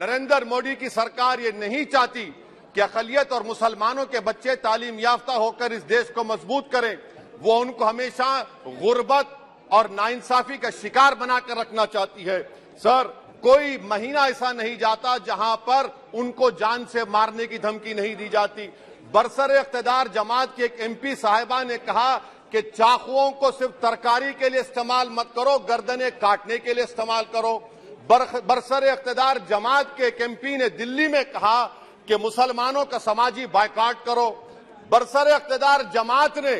नरेंद्र मोदी की सरकार ये नहीं चाहती कि अक़लियत और मुसलमानों के बच्चे तालीम याफ्ता होकर इस देश को मजबूत करें। वो उनको हमेशा गुर्बत और नाइंसाफी का शिकार बनाकर रखना चाहती है। सर, कोई महीना ऐसा नहीं जाता जहां पर उनको जान से मारने की धमकी नहीं दी जाती। बरसरे इख्तिदार जमात की एक एमपी साहिबा ने कहा कि चाकुओं को सिर्फ तरकारी के लिए इस्तेमाल मत करो, गर्दनें काटने के लिए इस्तेमाल करो। बरसरे इख्तिदार जमात के एक एमपी ने दिल्ली में कहा कि मुसलमानों का समाजी बायकॉट करो। बरसरे इख्तिदार जमात ने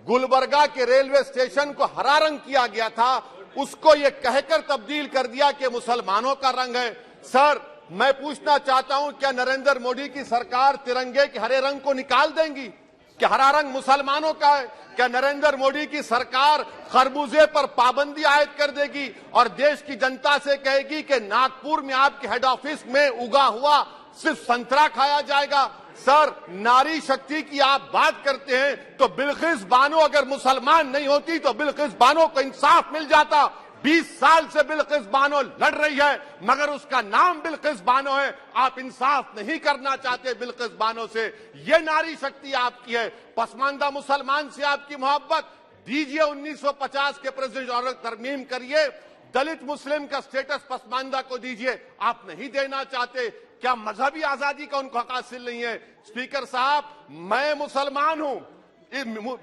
गुलबर्गा के रेलवे स्टेशन को हरा रंग किया गया था, उसको ये कहकर तब्दील कर दिया कि मुसलमानों का रंग है। सर, मैं पूछना चाहता हूं, क्या नरेंद्र मोदी की सरकार तिरंगे के हरे रंग को निकाल देंगी? क्या हरा रंग मुसलमानों का है? क्या नरेंद्र मोदी की सरकार खरबूजे पर पाबंदी आयद कर देगी और देश की जनता से कहेगी कि नागपुर में आपके हेड ऑफिस में उगा हुआ सिर्फ संतरा खाया जाएगा? सर, नारी शक्ति की आप बात करते हैं तो बिल्किस बानो अगर मुसलमान नहीं होती तो बिल्किस बानो को इंसाफ मिल जाता। 20 साल से बिल्किस बानो लड़ रही है मगर उसका नाम बिल्किस बानो है। आप इंसाफ नहीं करना चाहते बिल्किस बानो से। ये नारी शक्ति आपकी है। पसमानदा मुसलमान से आपकी मोहब्बत, दीजिए 1950 के प्रेसिडेंट ऑर्डर तरमीम करिए, दलित मुस्लिम का स्टेटस पसमानदा को दीजिए। आप नहीं देना चाहते। क्या मजहबी आजादी का उनको हक हासिल नहीं है? स्पीकर साहब, मैं मुसलमान हूं,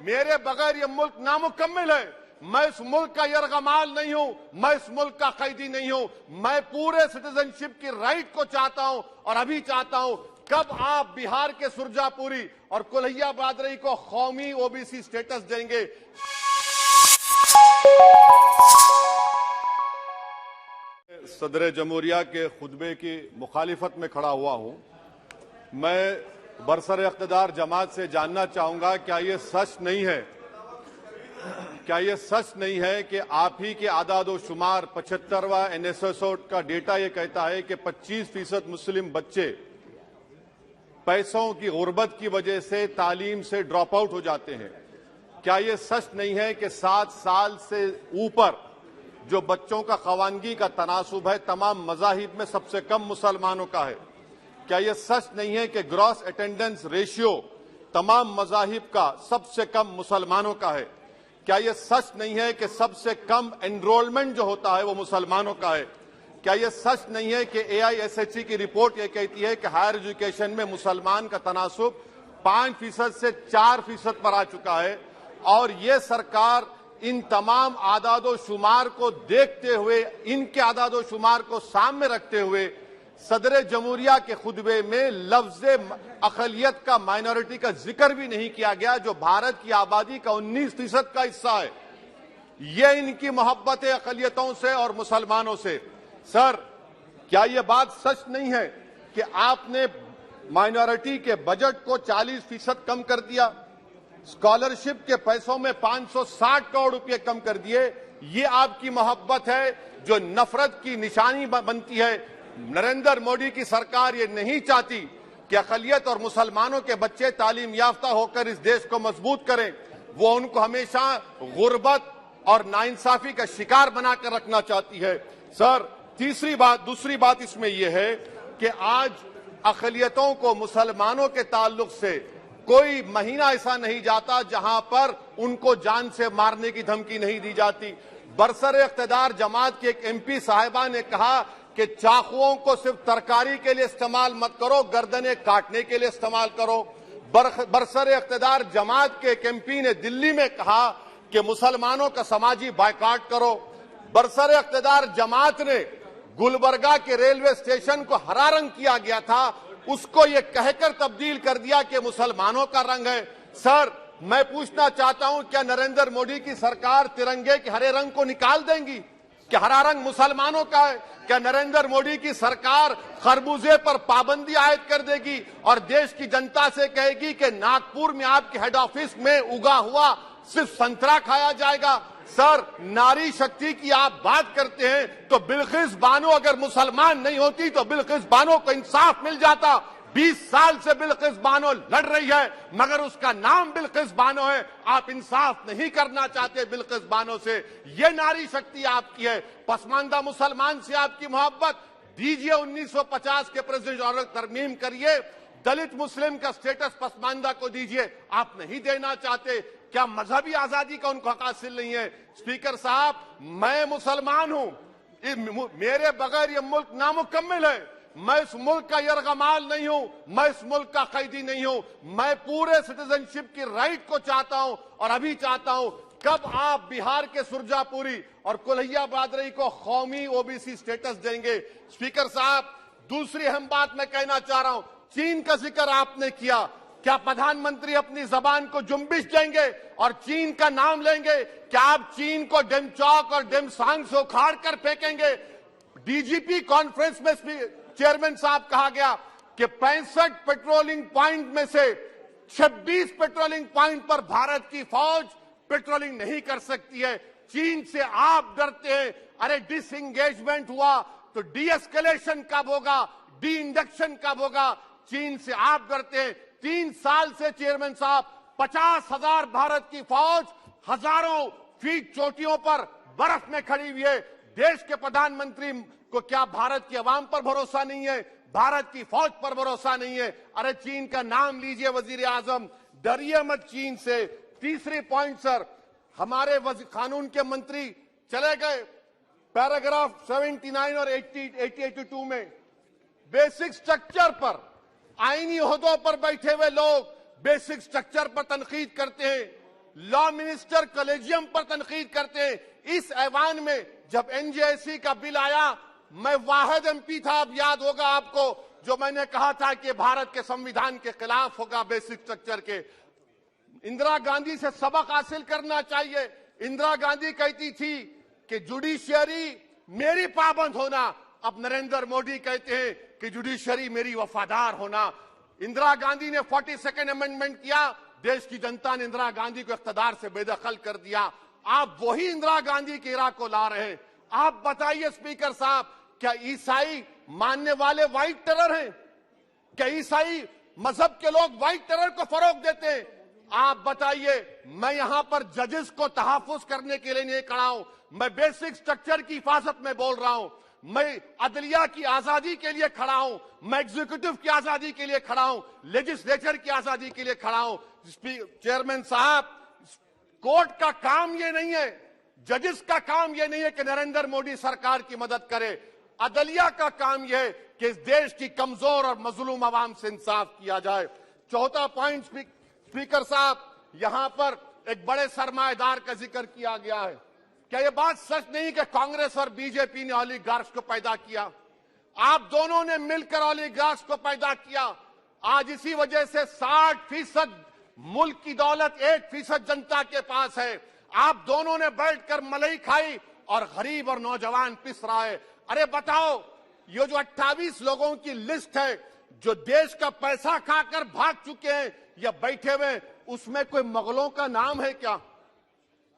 मेरे बगैर ये मुल्क नामुकम्मिल है। मैं इस मुल्क का यरगमाल नहीं हूं, मैं इस मुल्क का कैदी नहीं हूं। मैं पूरे सिटीजनशिप की राइट को चाहता हूं और अभी चाहता हूं। कब आप बिहार के सुरजापुरी और कुल्हिया बादरी को कौमी ओबीसी स्टेटस देंगे? सदर जमहूरिया के खुतबे की मुखालिफत में खड़ा हुआ हूं। मैं बरसर इख्तिदार जमात से जानना चाहूंगा, क्या ये सच नहीं है, क्या ये सच नहीं है कि आप ही के आदाद व शुमार 75वां NSSO का डेटा ये कहता है कि 25% मुस्लिम बच्चे पैसों की गुर्बत की वजह से तालीम से ड्रॉप आउट हो जाते हैं? क्या ये सच नहीं है कि 7 साल से ऊपर जो बच्चों का खवानगी का तनासुब है तमाम मजाहिब में सबसे कम मुसलमानों का है? क्या यह सच नहीं है कि ग्रॉस अटेंडेंस रेशियो तमाम मजाहिब का सबसे कम मुसलमानों का है? क्या यह सच नहीं है कि सबसे कम एनरोलमेंट जो होता है वो मुसलमानों का है? क्या यह सच नहीं है कि AISHE की रिपोर्ट ये कहती है कि हायर एजुकेशन में मुसलमान का तनासुब 5% से 4% पर आ चुका है? और ये सरकार इन तमाम आदादो शुमार को देखते हुए, इनके आदादो शुमार को सामने रखते हुए सदर जमहूरिया के खुतबे में लफ्ज अक़लियत का, माइनॉरिटी का जिक्र भी नहीं किया गया, जो भारत की आबादी का 19% का हिस्सा है। ये इनकी मोहब्बत है अक़लियतों से और मुसलमानों से। सर, क्या यह बात सच नहीं है कि आपने माइनॉरिटी के बजट को 40% कम कर दिया, स्कॉलरशिप के पैसों में 560 करोड़ रुपए कम कर दिए? ये आपकी मोहब्बत है जो नफरत की निशानी बनती है। नरेंद्र मोदी की सरकार ये नहीं चाहती कि अक़लियत और मुसलमानों के बच्चे तालीम याफ्ता होकर इस देश को मजबूत करें। वो उनको हमेशा गुर्बत और नाइंसाफी का शिकार बनाकर रखना चाहती है। सर, दूसरी बात इसमें यह है कि आज अक़लियतों को मुसलमानों के ताल्लुक से कोई महीना ऐसा नहीं जाता जहां पर उनको जान से मारने की धमकी नहीं दी जाती। बरसरे इख्तिदार जमात की एक एमपी साहिबा ने कहा कि चाकुओं को सिर्फ तरकारी के लिए इस्तेमाल मत करो, गर्दनें काटने के लिए इस्तेमाल करो। बरसरे इख्तिदार जमात के एक एमपी ने दिल्ली में कहा कि मुसलमानों का समाजी बायकॉट करो। बरसरे इख्तिदार जमात ने गुलबर्गा के रेलवे स्टेशन को हरा रंग किया गया था, उसको ये कहकर तब्दील कर दिया कि मुसलमानों का रंग है। सर, मैं पूछना चाहता हूं, क्या नरेंद्र मोदी की सरकार तिरंगे के हरे रंग को निकाल देंगी? क्या हरा रंग मुसलमानों का है? क्या नरेंद्र मोदी की सरकार खरबूजे पर पाबंदी आयद कर देगी और देश की जनता से कहेगी कि नागपुर में आपके हेड ऑफिस में उगा हुआ सिर्फ संतरा खाया जाएगा? सर, नारी शक्ति की आप बात करते हैं तो बिल्किस बानो अगर मुसलमान नहीं होती तो बिल्किस बानो को इंसाफ मिल जाता। 20 साल से बिल्किस बानो लड़ रही है मगर उसका नाम बिल्किस बानो है। आप इंसाफ नहीं करना चाहते बिल्किस बानो से। ये नारी शक्ति आपकी है। पसमानदा मुसलमान से आपकी मोहब्बत, दीजिए 1950 के प्रेसिडेंट ऑर्डर तरमीम करिए, दलित मुस्लिम का स्टेटस पसमानदा को दीजिए। आप नहीं देना चाहते, क्या मजहबी आजादी का उनको हक हासिल नहीं है? स्पीकर साहब, मैं मुसलमान हूं, मेरे बगैर ये मुल्क नामुकम्मिल है। मैं इस मुल्क का यरगमाल नहीं हूं, मैं इस मुल्क का कैदी नहीं हूं। मैं पूरे सिटीजनशिप की राइट को चाहता हूं और अभी चाहता हूं। कब आप बिहार के सुरजापुरी और कुल्हिया बादरी को कौमी ओबीसी स्टेटस देंगे? स्पीकर साहब, दूसरी अहम बात मैं कहना चाह रहा हूं, चीन का जिक्र आपने किया। क्या प्रधानमंत्री अपनी जबान को जुम्बिश देंगे और चीन का नाम लेंगे? क्या आप चीन को डेमचौक और डेमसांग से उखाड़ कर फेंकेंगे? डीजीपी कॉन्फ्रेंस में चेयरमैन साहब कहा गया कि 65 पेट्रोलिंग पॉइंट में से 26 पेट्रोलिंग पॉइंट पर भारत की फौज पेट्रोलिंग नहीं कर सकती है। चीन से आप डरते हैं। अरे डिसएंगेजमेंट हुआ तो डी एस्केलेशन कब होगा, डी इंडक्शन कब होगा? चीन से आप डरते हैं। 3 साल से चेयरमैन साहब 50,000 भारत की फौज हजारों फीट चोटियों पर बर्फ में खड़ी हुई है। देश के प्रधानमंत्री को क्या भारत की आवाम पर भरोसा नहीं है? भारत की फौज पर भरोसा नहीं है? अरे चीन का नाम लीजिए वजीर आजम, डरिए मत चीन से। तीसरी पॉइंट सर, हमारे कानून के मंत्री चले गए, पैराग्राफ 79 और 82 में बेसिक स्ट्रक्चर पर, आईनी ओहदों पर बैठे हुए लोग बेसिक स्ट्रक्चर पर तनकीद करते हैं, लॉ मिनिस्टर कॉलेजियम पर तनकीद करते हैं। इस ऐवान में जब एनजेसी का बिल आया, मैं वाहिद एमपी था, अब याद होगा आपको, जो मैंने कहा था कि भारत के संविधान के खिलाफ होगा बेसिक स्ट्रक्चर के। इंदिरा गांधी से सबक हासिल करना चाहिए। इंदिरा गांधी कहती थी कि जुडिशियरी मेरी पाबंद होना, अब नरेंद्र मोदी कहते हैं कि जुडिशियरी मेरी वफादार होना। इंदिरा गांधी ने 42nd अमेंडमेंट किया, देश की जनता ने इंदिरा गांधी को इख्तियार से बेदखल कर दिया। आप वही इंदिरा गांधी के इरा को ला रहे हैं। आप बताइए स्पीकर साहब, क्या ईसाई मानने वाले व्हाइट टेरर हैं? क्या ईसाई मजहब के लोग व्हाइट टेरर को फरोग देते हैं? आप बताइए। मैं यहां पर जजेस को तहफुज करने के लिए नहीं खड़ा हूं, मैं बेसिक स्ट्रक्चर की हिफाजत में बोल रहा हूं। मैं अदलिया की आजादी के लिए खड़ा हूं, मैं एग्जीक्यूटिव की आजादी के लिए खड़ा हूं, लेजिस्लेचर की आजादी के लिए खड़ा हूं। चेयरमैन साहब, कोर्ट का काम ये नहीं है, जजेस का काम ये नहीं है कि नरेंद्र मोदी सरकार की मदद करे। अदलिया का काम यह है कि इस देश की कमजोर और मजलूम आवाम से इंसाफ किया जाए। चौथा पॉइंट स्पीकर साहब, यहां पर एक बड़े सरमाएदार का जिक्र किया गया है। क्या यह बात सच नहीं कि कांग्रेस और बीजेपी ने ओलिगार्क्स को पैदा किया? आप दोनों ने मिलकर ओलिगार्क्स को पैदा किया। आज इसी वजह से 60% मुल्क की दौलत 1% जनता के पास है। आप दोनों ने बैठकर मलाई खाई और गरीब और नौजवान पिस रहा है। अरे बताओ, ये जो 28 लोगों की लिस्ट है जो देश का पैसा खाकर भाग चुके हैं या बैठे हुए, उसमें कोई मुगलों का नाम है क्या?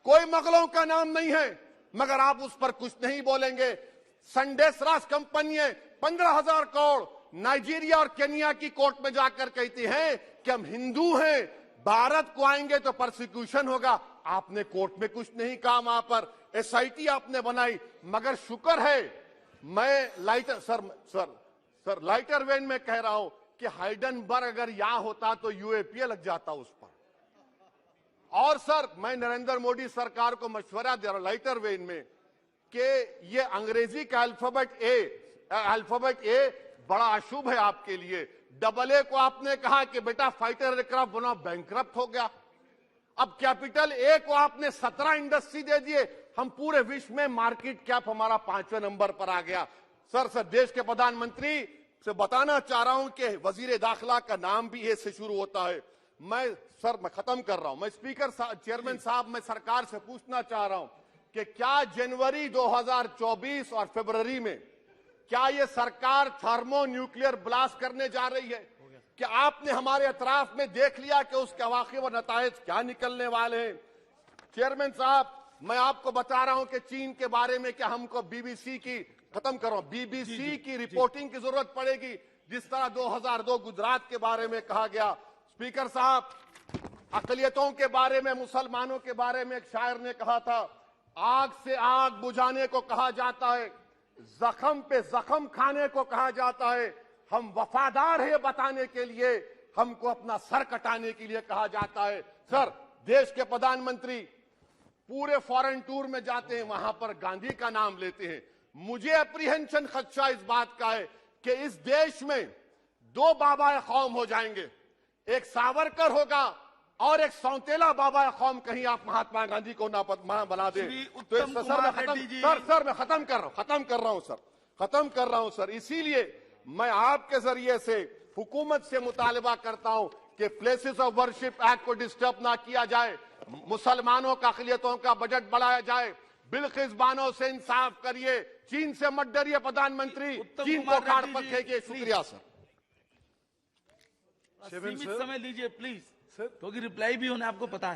कोई मुगलों का नाम नहीं है, मगर आप उस पर कुछ नहीं बोलेंगे। संडेसरास कंपनी 15,000 करोड़ नाइजीरिया और केनिया की कोर्ट में जाकर कहती है कि हम हिंदू हैं, भारत को आएंगे तो परसिक्यूशन होगा। आपने कोर्ट में कुछ नहीं कहा, वहां पर एसआईटी आपने बनाई। मगर शुक्र है, मैं लाइटर वेन में कह रहा हूं कि हाइडेनबर्ग अगर यहां होता तो यूएपीए लग जाता उस पर। और सर, मैं नरेंद्र मोदी सरकार को मशवरा दे रहा हूं लाइटर वेन में कि ये अंग्रेजी का अल्फाबेट ए बड़ा अशुभ है आपके लिए। AA को आपने कहा कि बेटा फाइटर एयरक्राफ्ट बनाओ, बैंकरप्ट हो गया। अब कैपिटल ए को आपने 17 इंडस्ट्री दे दिए, हम पूरे विश्व में मार्केट कैप हमारा 5वें नंबर पर आ गया। सर, देश के प्रधानमंत्री से बताना चाह रहा हूं कि वजीर दाखिला का नाम भी ए से शुरू होता है। मैं खत्म कर रहा हूं। मैं स्पीकर चेयरमैन साहब, मैं सरकार से पूछना चाह रहा हूं कि क्या जनवरी 2024 और फरवरी में क्या ये सरकार थर्मो न्यूक्लियर ब्लास्ट करने जा रही है? कि आपने हमारे अतराफ में देख लिया कि उसके अवाक़िब और नताइज क्या निकलने वाले हैं? चेयरमैन साहब, मैं आपको बता रहा हूं कि चीन के बारे में कि हमको बीबीसी की रिपोर्टिंग की जरूरत पड़ेगी, जिस तरह 2002 गुजरात के बारे में कहा गया। स्पीकर साहब, अकलियतों के बारे में, मुसलमानों के बारे में एक शायर ने कहा था, आग से आग बुझाने को कहा जाता है, जख्म पे जख्म खाने को कहा जाता है। हम वफादार है बताने के लिए, हमको अपना सर कटाने के लिए कहा जाता है। सर, देश के प्रधानमंत्री पूरे फॉरेन टूर में जाते हैं, वहां पर गांधी का नाम लेते हैं। मुझे अप्रीहेंशन, खदशा इस बात का है कि इस देश में दो बाबा कौम हो जाएंगे, एक सावरकर होगा और एक सौतेला बाबा कौम। कहीं आप महात्मा गांधी को ना बना दे तो सर मैं खत्म कर रहा हूं सर। इसीलिए मैं आपके जरिए से हुकूमत से मुतालबा करता हूं कि प्लेसेस ऑफ वर्शिप एक्ट को डिस्टर्ब ना किया जाए, मुसलमानों का अक़लियतों का बजट बढ़ाया जाए, बिल्किस बानो से इंसाफ करिए, चीन से मत डरिए प्रधानमंत्री, चीन को काट पर फेंकिए। शुक्रिया सर। सीमित समय लीजिए प्लीज, क्योंकि रिप्लाई भी होना आपको पता है।